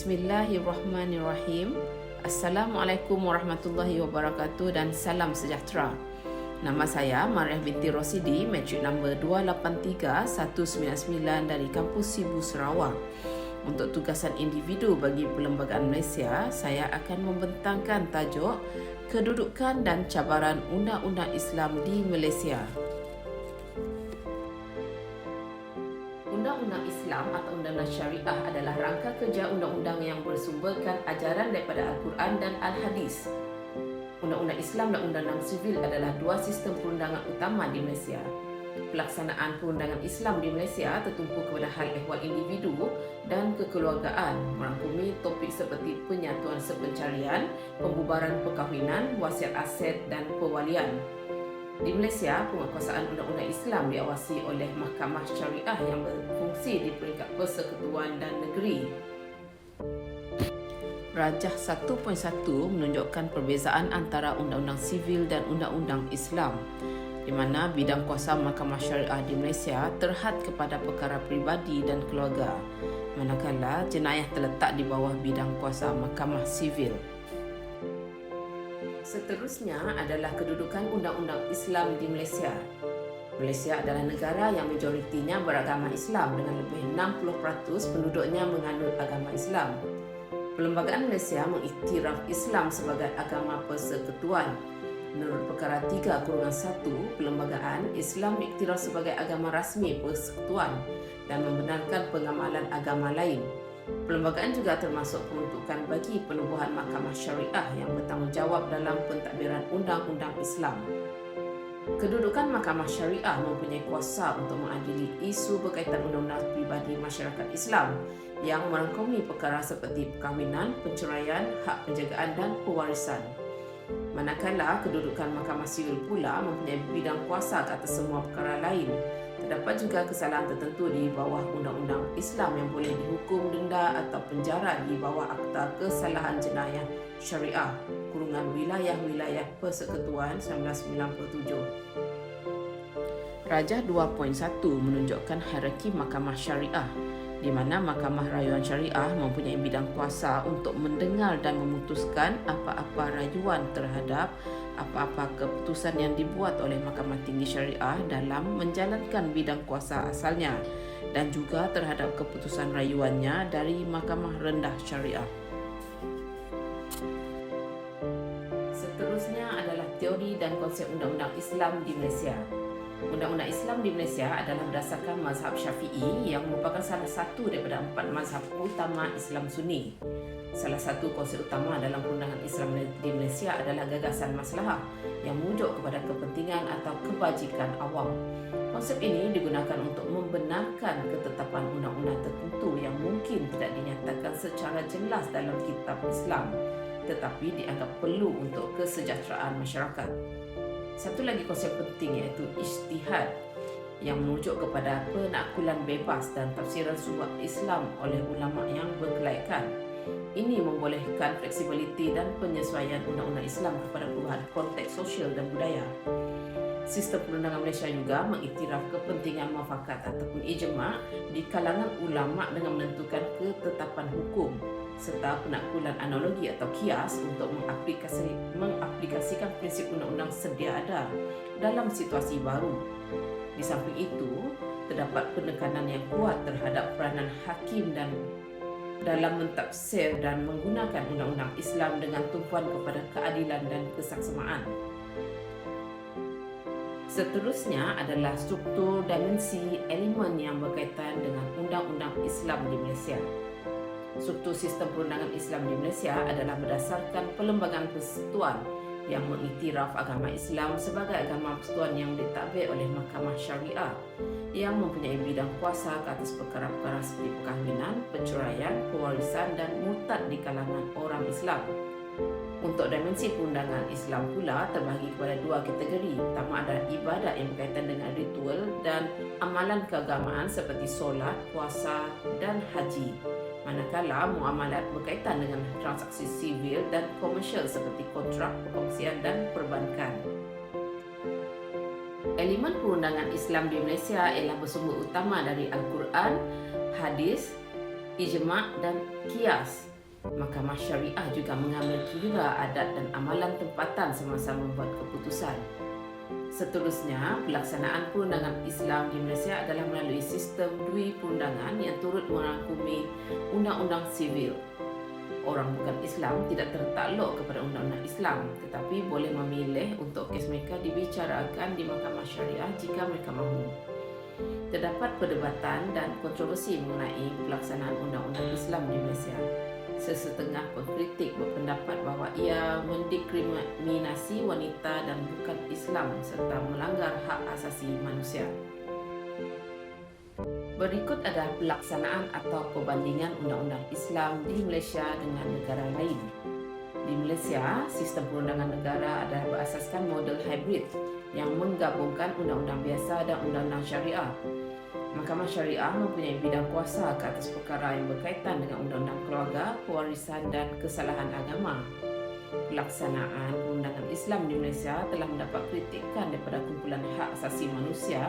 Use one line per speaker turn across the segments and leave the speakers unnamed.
Bismillahirrahmanirrahim. Assalamualaikum warahmatullahi wabarakatuh dan salam sejahtera. Nama saya Mariah binti Rosidi, matrik nombor 283199 dari Kampus Sibu Sarawak. Untuk tugasan individu bagi Perlembagaan Malaysia, saya akan membentangkan tajuk Kedudukan dan Cabaran Undang-Undang Islam di Malaysia. Undang-Undang Islam atau Undang-Undang Syariah adalah rangka kerja undang-undang yang bersumberkan ajaran daripada Al-Quran dan Al-Hadis. Undang-Undang Islam dan Undang-Undang Sivil adalah dua sistem perundangan utama di Malaysia. Pelaksanaan perundangan Islam di Malaysia tertumpu kepada hal ehwal individu dan kekeluargaan, merangkumi topik seperti penyatuan sepencarian, pembubaran perkahwinan, wasiat aset dan pewalian. Di Malaysia, penguatkuasaan undang-undang Islam diawasi oleh Mahkamah Syariah yang berfungsi di peringkat persekutuan dan negeri. Rajah 1.1 menunjukkan perbezaan antara undang-undang sivil dan undang-undang Islam, di mana bidang kuasa Mahkamah Syariah di Malaysia terhad kepada perkara peribadi dan keluarga, manakala jenayah terletak di bawah bidang kuasa Mahkamah Sivil. Seterusnya adalah kedudukan undang-undang Islam di Malaysia. Malaysia adalah negara yang majoritinya beragama Islam dengan lebih 60% penduduknya menganut agama Islam. Perlembagaan Malaysia mengiktiraf Islam sebagai agama persekutuan. Menurut perkara 3/1, Perlembagaan Islam diiktiraf sebagai agama rasmi persekutuan dan membenarkan pengamalan agama lain. Perlembagaan juga termasuk peruntukan bagi penubuhan Mahkamah Syariah yang bertanggungjawab dalam pentadbiran undang-undang Islam. Kedudukan Mahkamah Syariah mempunyai kuasa untuk mengadili isu berkaitan undang-undang peribadi masyarakat Islam yang merangkumi perkara seperti perkahwinan, penceraian, hak penjagaan dan pewarisan. Manakala kedudukan Mahkamah Sivil pula mempunyai bidang kuasa ke atas semua perkara lain. Terdapat juga kesalahan tertentu di bawah undang-undang Islam yang boleh dihukum denda atau penjara di bawah Akta Kesalahan Jenayah Syariah kurungan Wilayah-Wilayah Persekutuan 1997. Rajah 2.1 menunjukkan hierarki Mahkamah Syariah, di mana Mahkamah Rayuan Syariah mempunyai bidang kuasa untuk mendengar dan memutuskan apa-apa rayuan terhadap apa-apa keputusan yang dibuat oleh Mahkamah Tinggi Syariah dalam menjalankan bidang kuasa asalnya dan juga terhadap keputusan rayuannya dari Mahkamah Rendah Syariah. Seterusnya adalah teori dan konsep undang-undang Islam di Malaysia. Undang-undang Islam di Malaysia adalah berdasarkan mazhab Syafi'i yang merupakan salah satu daripada 4 mazhab utama Islam Sunni. Salah satu konsep utama dalam perundangan Islam di Malaysia adalah gagasan maslahah yang merujuk kepada kepentingan atau kebajikan awam. Konsep ini digunakan untuk membenarkan ketetapan undang-undang tertentu yang mungkin tidak dinyatakan secara jelas dalam kitab Islam, tetapi dianggap perlu untuk kesejahteraan masyarakat. Satu lagi konsep penting iaitu ijtihad yang merujuk kepada penaklukan bebas dan tafsiran subhat Islam oleh ulama yang berkelaikan. Ini membolehkan fleksibiliti dan penyesuaian undang-undang Islam kepada perubahan konteks sosial dan budaya. Sistem perundangan Malaysia juga mengiktiraf kepentingan muafakat ataupun ijma' di kalangan ulama' dengan menentukan ketetapan hukum serta penaklukan analogi atau kias untuk mengaplikasikan prinsip undang-undang sedia ada dalam situasi baru. Di samping itu, terdapat penekanan yang kuat terhadap peranan hakim dan dalam mentafsir dan menggunakan undang-undang Islam dengan tumpuan kepada keadilan dan kesaksamaan. Seterusnya adalah struktur dimensi elemen yang berkaitan dengan undang-undang Islam di Malaysia. Struktur sistem perundangan Islam di Malaysia adalah berdasarkan Perlembagaan Persekutuan yang mengiktiraf agama Islam sebagai agama persekutuan yang ditadbir oleh Mahkamah Syariah yang mempunyai bidang kuasa ke atas perkara-perkara seperti perkahwinan, perceraian, pewarisan dan murtad di kalangan orang Islam. Untuk dimensi perundangan Islam pula terbahagi kepada dua kategori. Pertama adalah ibadat yang berkaitan dengan ritual dan amalan keagamaan seperti solat, puasa dan haji. Manakala muamalat berkaitan dengan transaksi sivil dan komersial seperti kontrak, perkongsian dan perbankan. Elemen perundangan Islam di Malaysia ialah bersumber utama dari Al-Quran, hadis, ijma' dan kias. Mahkamah Syariah juga mengambil kira adat dan amalan tempatan semasa membuat keputusan. Seterusnya, pelaksanaan perundangan Islam di Malaysia adalah melalui sistem dui perundangan yang turut merangkumi undang-undang sivil. Orang bukan Islam tidak tertakluk kepada undang-undang Islam, tetapi boleh memilih untuk kes mereka dibicarakan di Mahkamah Syariah jika mereka mahu. Terdapat perdebatan dan kontroversi mengenai pelaksanaan undang-undang Islam di Malaysia. Sesetengah pengkritik berpendapat bahawa ia mendiskriminasi wanita dan bukan Islam serta melanggar hak asasi manusia. Berikut adalah pelaksanaan atau perbandingan undang-undang Islam di Malaysia dengan negara lain. Di Malaysia, sistem perundangan negara adalah berasaskan model hybrid yang menggabungkan undang-undang biasa dan undang-undang syariah. Mahkamah Syariah mempunyai bidang kuasa ke atas perkara yang berkaitan dengan undang-undang keluarga, pewarisan dan kesalahan agama. Pelaksanaan perundangan Islam di Malaysia telah mendapat kritikan daripada kumpulan hak asasi manusia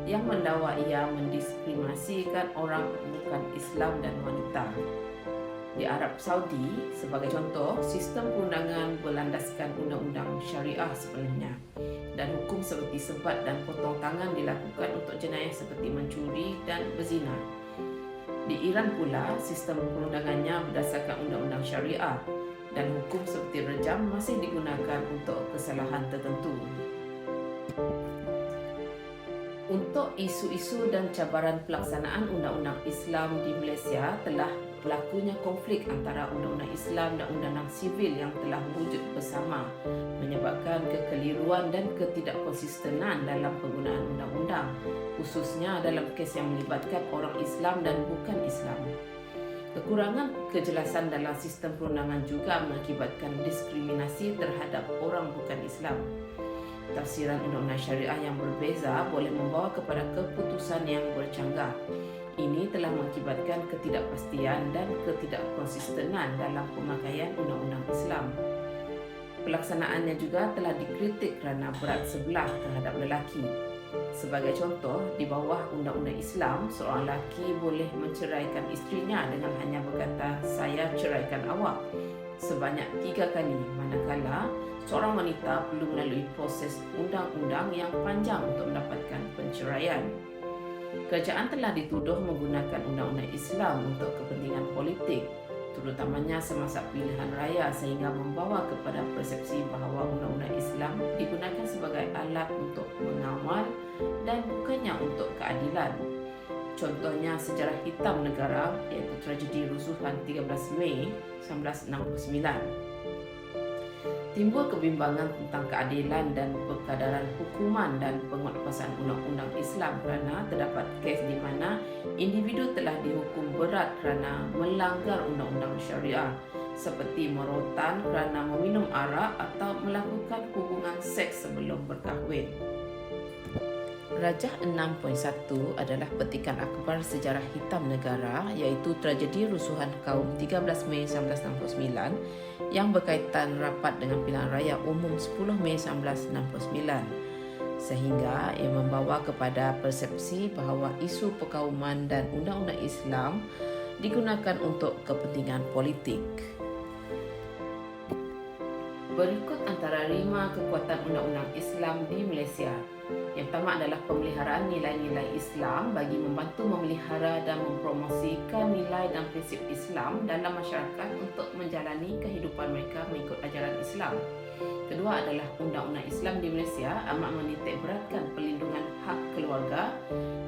yang mendakwa ia mendiskriminasikan orang bukan Islam dan wanita. Di Arab Saudi, sebagai contoh, sistem perundangan berlandaskan undang-undang syariah sepenuhnya dan hukum seperti sebat dan potong tangan dilakukan untuk jenayah seperti mencuri dan berzina. Di Iran pula, sistem perundangannya berdasarkan undang-undang syariah dan hukum seperti rejam masih digunakan untuk kesalahan tertentu. Untuk isu-isu dan cabaran pelaksanaan undang-undang Islam di Malaysia telah berlakunya konflik antara undang-undang Islam dan undang-undang sivil yang telah wujud bersama, menyebabkan kekeliruan dan ketidakkonsistenan dalam penggunaan undang-undang, khususnya dalam kes yang melibatkan orang Islam dan bukan Islam. Kekurangan kejelasan dalam sistem perundangan juga mengakibatkan diskriminasi terhadap orang bukan Islam. Tafsiran undang-undang syariah yang berbeza boleh membawa kepada keputusan yang bercanggah. Ini telah mengakibatkan ketidakpastian dan ketidakkonsistenan dalam pemakaian undang-undang Islam. Pelaksanaannya juga telah dikritik kerana berat sebelah terhadap lelaki. Sebagai contoh, di bawah undang-undang Islam, seorang lelaki boleh menceraikan isterinya dengan hanya berkata, "Saya ceraikan awak," sebanyak 3 kali, manakala seorang wanita perlu melalui proses undang-undang yang panjang untuk mendapatkan penceraian. Kerajaan telah dituduh menggunakan undang-undang Islam untuk kepentingan politik, terutamanya semasa pilihan raya, sehingga membawa kepada persepsi bahawa undang-undang Islam digunakan sebagai alat untuk mengawal dan bukannya untuk keadilan. Contohnya sejarah hitam negara, iaitu tragedi rusuhan 13 Mei 1969. Timbul kebimbangan tentang keadilan dan perkadaran hukuman dan penguatkuasaan undang-undang Islam kerana terdapat kes di mana individu telah dihukum berat kerana melanggar undang-undang syariah, seperti merotan kerana meminum arak atau melakukan hubungan seks sebelum berkahwin. Rajah 6.1 adalah petikan akbar sejarah hitam negara, iaitu tragedi rusuhan kaum 13 Mei 1969 yang berkaitan rapat dengan pilihan raya umum 10 Mei 1969, sehingga ia membawa kepada persepsi bahawa isu perkauman dan undang-undang Islam digunakan untuk kepentingan politik. Berikut antara 5 kekuatan undang-undang Islam di Malaysia. Yang pertama adalah pemeliharaan nilai-nilai Islam bagi membantu memelihara dan mempromosikan nilai dan prinsip Islam dalam masyarakat untuk menjalani kehidupan mereka mengikut ajaran Islam. Kedua adalah undang-undang Islam di Malaysia amat menitik beratkan perlindungan hak keluarga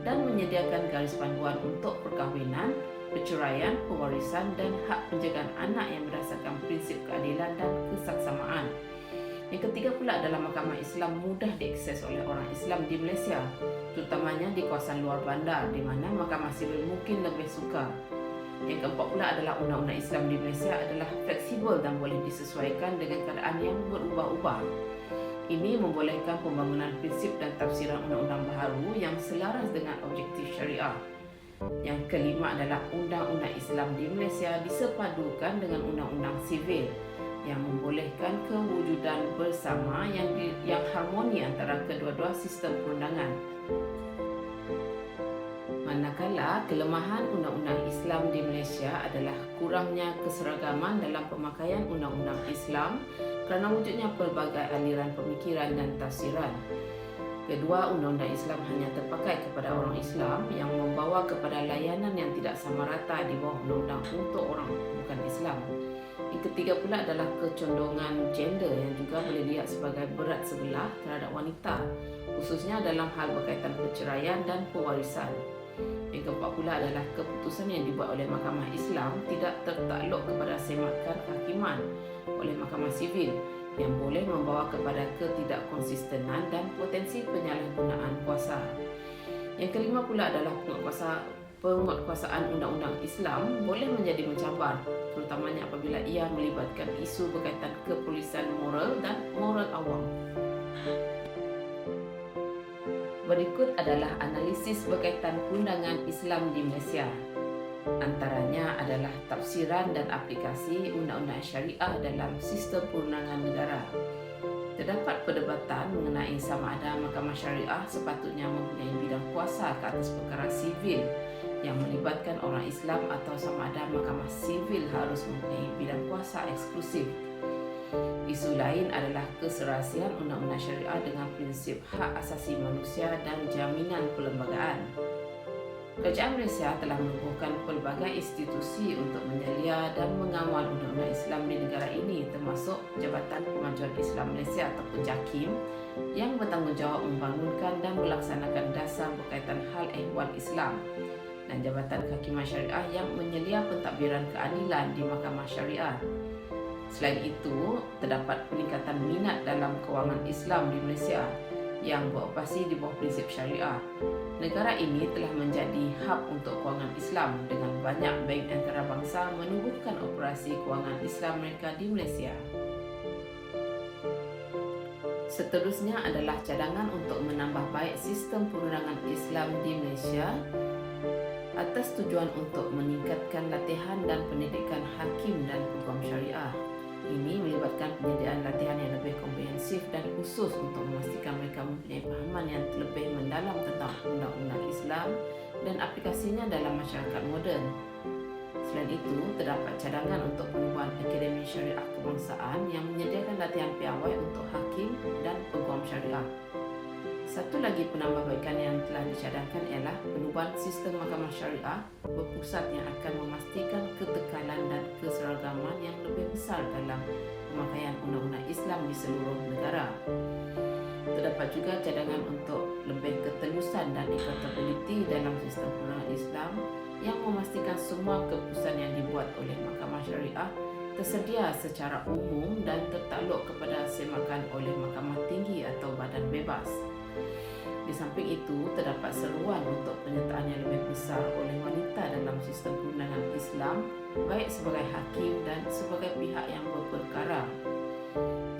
dan menyediakan garis panduan untuk perkahwinan, perceraian, pewarisan dan hak penjagaan anak yang berdasarkan prinsip keadilan dan kesaksamaan. Yang ketiga pula adalah Mahkamah Islam mudah diakses oleh orang Islam di Malaysia, terutamanya di kawasan luar bandar di mana Mahkamah Sivil mungkin lebih sukar. Yang keempat pula adalah undang-undang Islam di Malaysia adalah fleksibel dan boleh disesuaikan dengan keadaan yang berubah-ubah. Ini membolehkan pembangunan prinsip dan tafsiran undang-undang baharu yang selaras dengan objektif syariah. Yang kelima adalah undang-undang Islam di Malaysia disepadukan dengan undang-undang sivil yang membolehkan kewujudan bersama yang harmoni antara kedua-dua sistem perundangan. Manakala kelemahan undang-undang Islam di Malaysia adalah kurangnya keseragaman dalam pemakaian undang-undang Islam kerana wujudnya pelbagai aliran pemikiran dan tafsiran. Kedua, undang-undang Islam hanya terpakai kepada orang Islam yang membawa kepada layanan yang tidak sama rata di bawah undang-undang untuk orang bukan Islam. Yang ketiga pula adalah kecondongan gender yang juga boleh dilihat sebagai berat sebelah terhadap wanita, khususnya dalam hal berkaitan perceraian dan pewarisan. Yang keempat pula adalah keputusan yang dibuat oleh Mahkamah Islam tidak tertakluk kepada semakan kehakiman oleh Mahkamah Sivil yang boleh membawa kepada ketidakkonsistenan dan potensi penyalahgunaan kuasa. Yang kelima pula adalah penguatkuasaan undang-undang Islam boleh menjadi mencabar, terutamanya apabila ia melibatkan isu berkaitan kepolisian moral dan moral awam. Berikut adalah analisis berkaitan perundangan Islam di Malaysia. Antaranya adalah tafsiran dan aplikasi undang-undang syariah dalam sistem perundangan negara. Terdapat perdebatan mengenai sama ada mahkamah syariah sepatutnya mempunyai bidang kuasa ke atas perkara sivil yang melibatkan orang Islam atau sama ada mahkamah sivil harus mempunyai bidang kuasa eksklusif. Isu lain adalah keserasian undang-undang syariah dengan prinsip hak asasi manusia dan jaminan perlembagaan. Kerajaan Malaysia telah menubuhkan pelbagai institusi untuk menyelia dan mengawal undang-undang Islam di negara ini, termasuk Jabatan Kemajuan Islam Malaysia ataupun JAKIM yang bertanggungjawab membangunkan dan melaksanakan dasar berkaitan hal ehwal Islam, dan Jabatan Kehakiman Syariah yang menyelia pentadbiran keadilan di Mahkamah Syariah. Selain itu, terdapat peningkatan minat dalam kewangan Islam di Malaysia yang beroperasi di bawah prinsip syariah. Negara ini telah menjadi hub untuk kewangan Islam dengan banyak bank antarabangsa menubuhkan operasi kewangan Islam mereka di Malaysia. Seterusnya adalah cadangan untuk menambah baik sistem perundangan Islam di Malaysia atas tujuan untuk meningkatkan latihan dan pendidikan hakim dan peguam syariah. Ini melibatkan penyediaan latihan yang lebih komprehensif dan khusus untuk memastikan mereka mempunyai pahaman yang lebih mendalam tentang undang-undang Islam dan aplikasinya dalam masyarakat moden. Selain itu, terdapat cadangan untuk penubuhan Akademi Syariah Kebangsaan yang menyediakan latihan piawai untuk hakim dan peguam syariah. Satu lagi penambahbaikan yang telah dicadangkan ialah penubuhan sistem mahkamah syariah berpusat yang akan memastikan ketekanan dan keseragaman yang lebih besar dalam pemakaian undang-undang Islam di seluruh negara. Terdapat juga cadangan untuk lebih ketelusan dan accountability dalam sistem perundangan Islam yang memastikan semua keputusan yang dibuat oleh mahkamah syariah tersedia secara umum dan tertakluk kepada semakan oleh mahkamah tinggi atau badan bebas. Di samping itu, terdapat seruan untuk penyertaan yang lebih besar oleh wanita dalam sistem perundangan Islam, baik sebagai hakim dan sebagai pihak yang berperkara.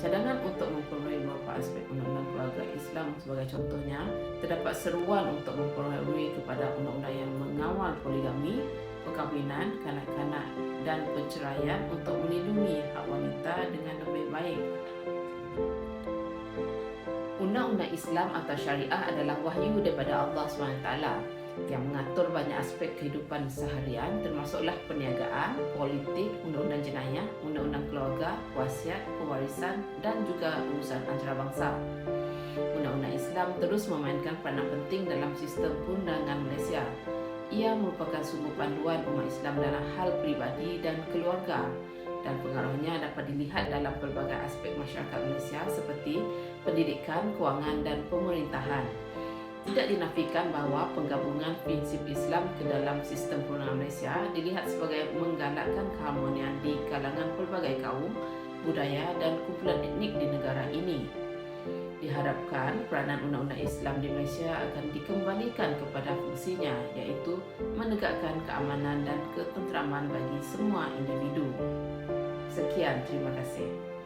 Cadangan untuk memperoleh beberapa aspek undang-undang keluarga Islam sebagai contohnya, terdapat seruan untuk memperoleh kepada undang-undang yang mengawal poligami, perkahwinan, kanak-kanak dan perceraian untuk melindungi hak wanita dengan lebih baik. Undang-undang Islam atau syariah adalah wahyu daripada Allah SWT yang mengatur banyak aspek kehidupan seharian termasuklah perniagaan, politik, undang-undang jenayah, undang-undang keluarga, wasiat, pewarisan dan juga urusan antarabangsa. Undang-undang Islam terus memainkan peranan penting dalam sistem perundangan Malaysia. Ia merupakan sumber panduan umat Islam dalam hal peribadi dan keluarga, dan pengaruhnya dapat dilihat dalam pelbagai aspek masyarakat Malaysia seperti pendidikan, kewangan dan pemerintahan. Tidak dinafikan bahawa penggabungan prinsip Islam ke dalam sistem perundangan Malaysia dilihat sebagai menggalakkan keharmonian di kalangan pelbagai kaum, budaya dan kumpulan etnik di negara ini. Diharapkan peranan undang-undang Islam di Malaysia akan dikembalikan kepada fungsinya, iaitu menegakkan keamanan dan ketenteraman bagi semua individu. Sekian, terima kasih.